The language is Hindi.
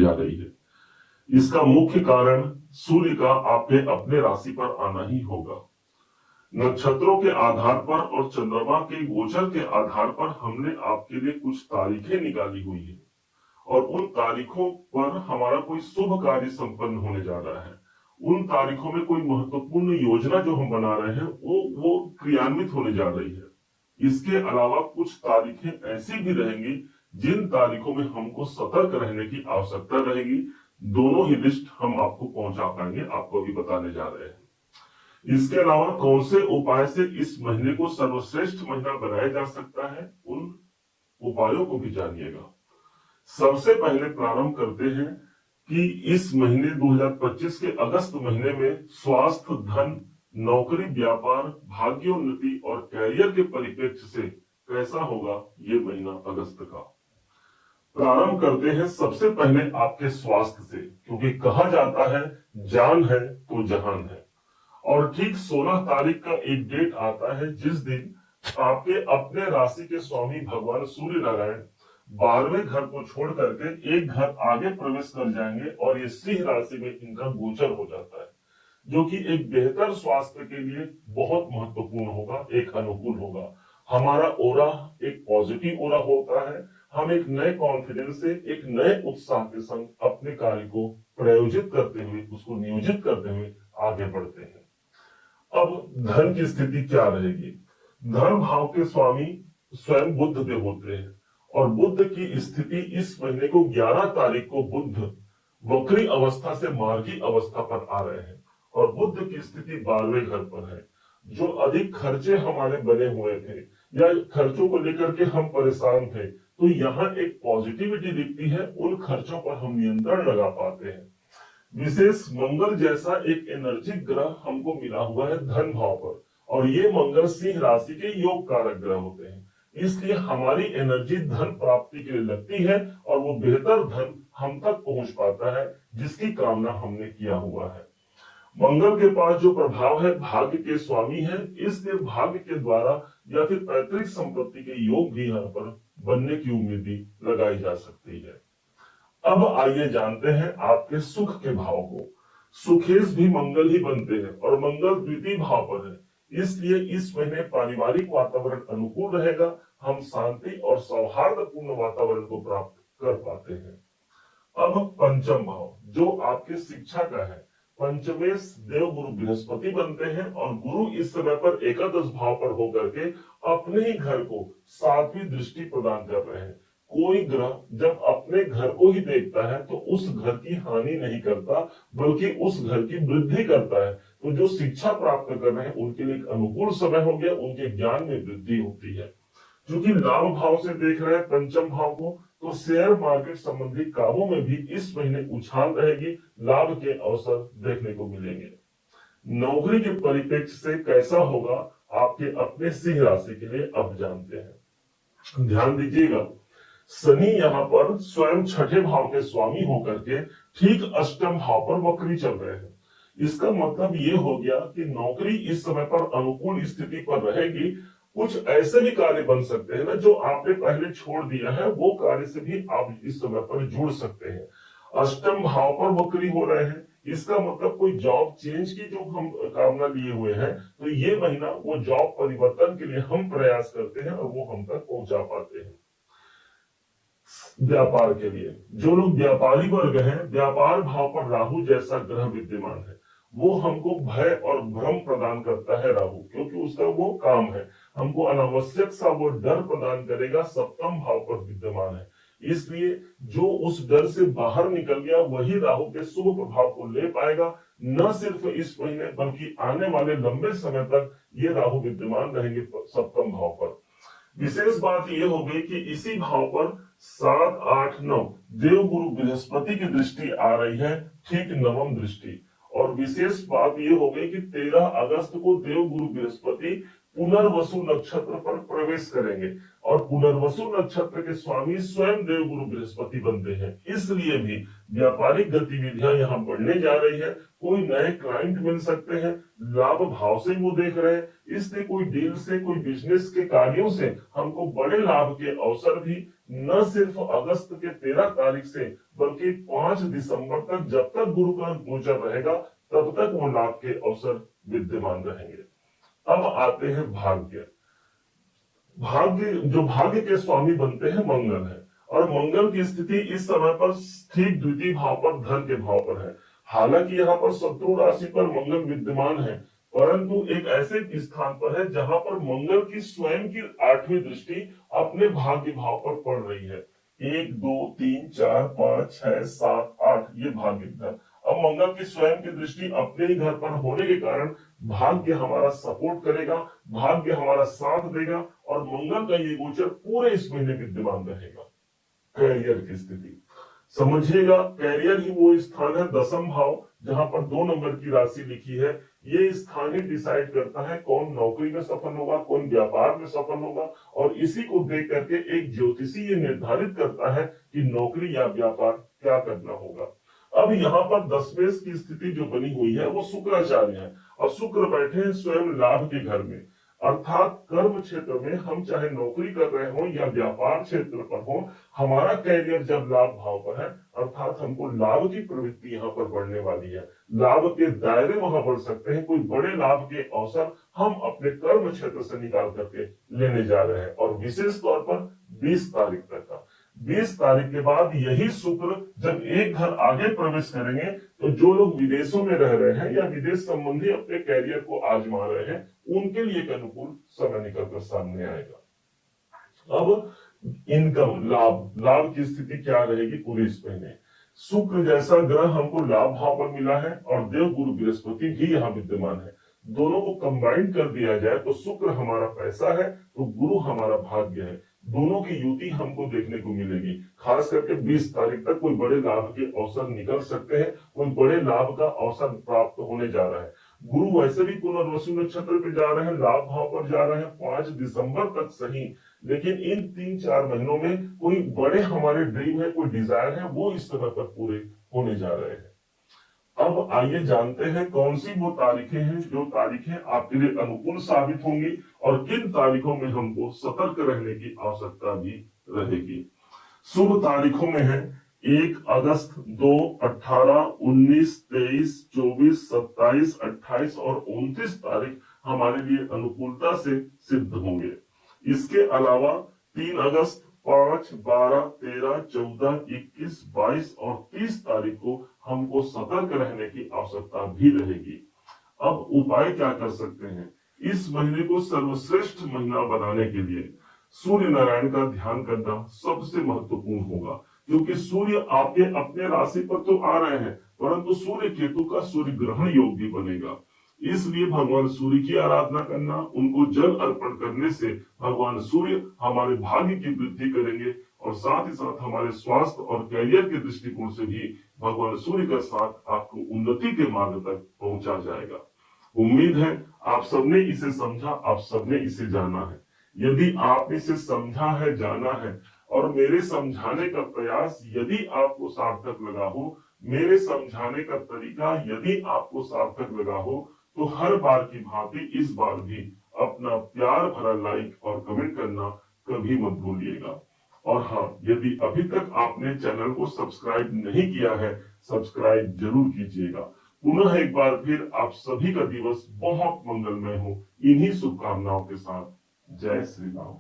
जा रही है। इसका मुख्य कारण सूर्य का आपके अपने राशि पर आना ही होगा। नक्षत्रों के आधार पर और चंद्रमा के गोचर के आधार पर हमने आपके लिए कुछ तारीखें निकाली हुई है और उन तारीखों पर हमारा कोई शुभ कार्य संपन्न होने जा रहा है। उन तारीखों में कोई महत्वपूर्ण योजना जो हम बना रहे हैं वो क्रियान्वित होने जा रही है। इसके अलावा कुछ तारीखें ऐसी भी रहेंगी जिन तारीखों में हमको सतर्क रहने की आवश्यकता रहेगी। दोनों ही लिस्ट हम आपको पहुंचा पाएंगे, आपको भी बताने जा रहे हैं। इसके अलावा कौन से उपाय से इस महीने को सर्वश्रेष्ठ महीना बनाया जा सकता है, उन उपायों को भी जानिएगा। सबसे पहले प्रारंभ करते हैं कि इस महीने 2025 के अगस्त महीने में स्वास्थ्य, धन, नौकरी, व्यापार, भाग्योन्नति और कैरियर के परिप्रेक्ष्य से कैसा होगा ये महीना अगस्त का। प्रारंभ करते हैं सबसे पहले आपके स्वास्थ्य से, क्योंकि कहा जाता है जान है तो जहान है। और ठीक 16 तारीख का एक डेट आता है जिस दिन आपके अपने राशि के स्वामी भगवान सूर्य नारायण 12वें घर को छोड़ करके एक घर आगे प्रवेश कर जाएंगे और ये सिंह राशि में इनका गोचर हो जाता है, जो कि एक बेहतर स्वास्थ्य के लिए बहुत महत्वपूर्ण होगा, एक अनुकूल होगा। हमारा ओरा एक पॉजिटिव ओरा होता है। हम एक नए कॉन्फिडेंस से, एक नए उत्साह के संग अपने कार्य को प्रयोजित करते हुए, उसको नियोजित करते हुए आगे बढ़ते हैं। अब धन की स्थिति क्या रहेगी? धन भाव के स्वामी स्वयं बुध देव होते हैं और बुध की स्थिति इस महीने को 11 तारीख को बुध वक्री अवस्था से मार्गी अवस्था पर आ रहे हैं और बुध की स्थिति 12वें घर पर है। जो अधिक खर्चे हमारे बने हुए थे या खर्चों को लेकर के हम परेशान थे, तो यहाँ एक पॉजिटिविटी दिखती है, उन खर्चों पर हम नियंत्रण लगा पाते हैं। विशेष मंगल जैसा एक एनर्जिक ग्रह हमको मिला हुआ है धन भाव पर, और ये मंगल सिंह राशि के योग कारक ग्रह होते हैं। इसलिए हमारी एनर्जी धन प्राप्ति के लिए लगती है और वो बेहतर धन हम तक पहुंच पाता है जिसकी कामना हमने किया हुआ है। मंगल के पास जो प्रभाव है भाग्य के स्वामी है, इसलिए भाग्य के द्वारा या फिर पैतृक संपत्ति के योग भी यहाँ पर बनने की उम्मीद भी लगाई जा सकती है। अब आइए जानते हैं आपके सुख के भाव को। सुखेश भी मंगल ही बनते हैं और मंगल द्वितीय भाव पर है, इसलिए इस महीने पारिवारिक वातावरण अनुकूल रहेगा। हम शांति और सौहार्दपूर्ण वातावरण को प्राप्त कर पाते हैं। अब पंचम भाव जो आपके शिक्षा का है, पंचमेश देव गुरु बृहस्पति बनते हैं और गुरु इस समय पर एकादश भाव पर होकर के अपने ही घर को 7वीं दृष्टि प्रदान कर रहे हैं। कोई ग्रह जब अपने घर को ही देखता है तो उस घर की हानि नहीं करता, बल्कि उस घर की वृद्धि करता है। तो जो शिक्षा प्राप्त कर रहे हैं उनके लिए एक अनुकूल समय हो गया, उनके ज्ञान में वृद्धि होती है। क्योंकि लाभ भाव से देख रहे हैं पंचम भाव को, तो शेयर मार्केट संबंधी कामों में भी इस महीने उछाल रहेगी, लाभ के अवसर देखने को मिलेंगे। नौकरी के परिप्रेक्ष्य से कैसा होगा आपके अपने सिंह राशि के लिए अब जानते हैं। ध्यान दीजिएगा, शनि यहाँ पर स्वयं छठे भाव के स्वामी होकर के ठीक अष्टम भाव पर वक्री चल रहे हैं। इसका मतलब ये हो गया कि नौकरी इस समय पर अनुकूल स्थिति पर रहेगी। कुछ ऐसे भी कार्य बन सकते हैं ना जो आपने पहले छोड़ दिया है, वो कार्य से भी आप इस समय पर जुड़ सकते हैं। अष्टम भाव पर वक्री हो रहे हैं, इसका मतलब कोई जॉब चेंज की जो हम कामना लिए हुए हैं, तो ये महीना वो जॉब परिवर्तन के लिए हम प्रयास करते हैं और वो हम तक पहुंचा पाते हैं। व्यापार के लिए जो लोग व्यापारी वर्ग हैं, व्यापार भाव पर राहु जैसा ग्रह विद्यमान है, वो हमको भय और भ्रम प्रदान करता है राहु, क्योंकि उसका वो काम है, हमको अनावश्यक सा वो डर प्रदान करेगा। सप्तम भाव पर विद्यमान है, इसलिए जो उस डर से बाहर निकल गया वही राहु के शुभ प्रभाव को ले पाएगा। न सिर्फ इस महीने बल्कि आने वाले लंबे समय तक ये राहु विद्यमान रहेंगे सप्तम भाव पर। विशेष बात यह हो गई कि इसी भाव पर 7, 8, 9 देव गुरु बृहस्पति की दृष्टि आ रही है, ठीक नवम दृष्टि। और विशेष बात यह हो गई कि 13 अगस्त को देव गुरु बृहस्पति पुनर्वसु नक्षत्र पर प्रवेश करेंगे और पुनर्वसु नक्षत्र के स्वामी स्वयं देव गुरु बृहस्पति बनते हैं। इसलिए भी व्यापारिक गतिविधियां यहाँ बढ़ने जा रही है। कोई नए क्लाइंट मिल सकते हैं, लाभ भाव से वो देख रहे हैं, इसलिए कोई डील से, कोई बिजनेस के कार्यों से हमको बड़े लाभ के अवसर भी न सिर्फ अगस्त के 13 तारीख से बल्कि 5 दिसंबर तक, जब तक गुरु का गोचर रहेगा तब तक वो लाभ के अवसर विद्यमान रहेंगे। अब आते हैं भाग्य। भाग्य के स्वामी बनते हैं मंगल है, और मंगल की स्थिति इस समय पर ठीक द्वितीय भाव पर, धन के भाव पर है। हालांकि यहाँ पर शत्रु राशि पर मंगल विद्यमान है, परंतु एक ऐसे स्थान पर है जहां पर मंगल की स्वयं की 8वीं दृष्टि अपने भाग्य भाव पर पड़ रही है। 1 2 3 4 5 6 7 8 ये भाग्य घर। अब मंगल की स्वयं की दृष्टि अपने ही घर पर होने के कारण भाग्य हमारा सपोर्ट करेगा, भाग्य हमारा साथ देगा, और मंगल का ये गोचर पूरे इस महीने विद्यमान रहेगा। कैरियर की स्थिति समझिएगा, कैरियर ही वो स्थान है, दसम भाव, जहां पर 2 नंबर की राशि लिखी है। ये स्थान ही डिसाइड करता है कौन नौकरी में सफल होगा, कौन व्यापार में सफल होगा, और इसी को देख करके एक ज्योतिषी ये निर्धारित करता है कि नौकरी या व्यापार क्या करना होगा। अब यहाँ पर दशमेश की स्थिति जो बनी हुई है वो शुक्राचार्य है, और शुक्र बैठे हैं स्वयं लाभ के घर में, अर्थात कर्म क्षेत्र में हम चाहे नौकरी कर रहे हो या व्यापार क्षेत्र पर हो, हमारा कैरियर जब लाभ भाव पर है, अर्थात हमको लाभ की प्रवृत्ति यहाँ पर बढ़ने वाली है। लाभ के दायरे वहां बढ़ सकते हैं, कोई बड़े लाभ के अवसर हम अपने कर्म क्षेत्र से निकाल करके लेने जा रहे हैं। और विशेष तौर पर 20 तारीख तक का, 20 तारीख के बाद यही शुक्र जब एक घर आगे प्रवेश करेंगे, तो जो लोग विदेशों में रह रहे हैं या विदेश संबंधी अपने कैरियर को आजमा रहे हैं, उनके लिए एक अनुकूल समय निकलकर सामने आएगा। अब इनकम, लाभ की स्थिति क्या रहेगी पूरे इस महीने। शुक्र जैसा ग्रह हमको लाभ भाव पर मिला है, और देव गुरु बृहस्पति भी यहाँ विद्यमान है। दोनों को कंबाइन कर दिया जाए तो शुक्र हमारा पैसा है, तो गुरु हमारा भाग्य है। दोनों की युति हमको देखने को मिलेगी। खास करके 20 तारीख तक कोई बड़े लाभ के अवसर निकल सकते हैं, कोई बड़े लाभ का अवसर प्राप्त होने जा रहा है। गुरु वैसे भी पुनर्वसु नक्षत्र पे जा रहे हैं, लाभ भाव पर जा रहे हैं 5 दिसंबर तक सही, लेकिन इन 3-4 महीनों में कोई बड़े हमारे ड्रीम है, कोई डिजायर है, वो इस समय पर पूरे होने जा रहे हैं। अब आइए जानते हैं कौन सी वो तारीखें हैं जो तारीखें आपके लिए अनुकूल साबित होंगी, और किन तारीखों में हमको सतर्क रहने की आवश्यकता भी रहेगी। शुभ तारीखों में है 1 अगस्त, 2, 18, 19, 23, 24, 27, 28 और 29 तारीख हमारे लिए अनुकूलता से सिद्ध होंगे। इसके अलावा 3 अगस्त, 5, 12, 13, 14, 21, 22 और 30 तारीख को हमको सतर्क रहने की आवश्यकता भी रहेगी। अब उपाय क्या कर सकते हैं इस महीने को सर्वश्रेष्ठ महीना बनाने के लिए? सूर्य नारायण का ध्यान करना सबसे महत्वपूर्ण होगा, क्योंकि सूर्य आपके अपने राशि पर तो आ रहे हैं, परंतु सूर्य केतु का सूर्य ग्रहण योग भी बनेगा। इसलिए भगवान सूर्य की आराधना करना, उनको जल अर्पण करने से भगवान सूर्य हमारे भाग्य की वृद्धि करेंगे, और साथ ही साथ हमारे स्वास्थ्य और कैरियर के दृष्टिकोण से भी भगवान सूर्य का साथ आपको उन्नति के मार्ग तक पहुंचा जाएगा। उम्मीद है आप सबने इसे समझा, आप सबने इसे जाना है। यदि आपने इसे समझा है, जाना है, और मेरे समझाने का प्रयास यदि आपको सार्थक लगा हो, मेरे समझाने का तरीका यदि आपको सार्थक लगा हो, तो हर बार की भांति इस बार भी अपना प्यार भरा लाइक और कमेंट करना कभी मत भूलिएगा। और हाँ, यदि अभी तक आपने चैनल को सब्सक्राइब नहीं किया है, सब्सक्राइब जरूर कीजिएगा। पुनः एक बार फिर आप सभी का दिवस बहुत मंगलमय हो, इन्हीं शुभकामनाओं के साथ। जय श्री राम।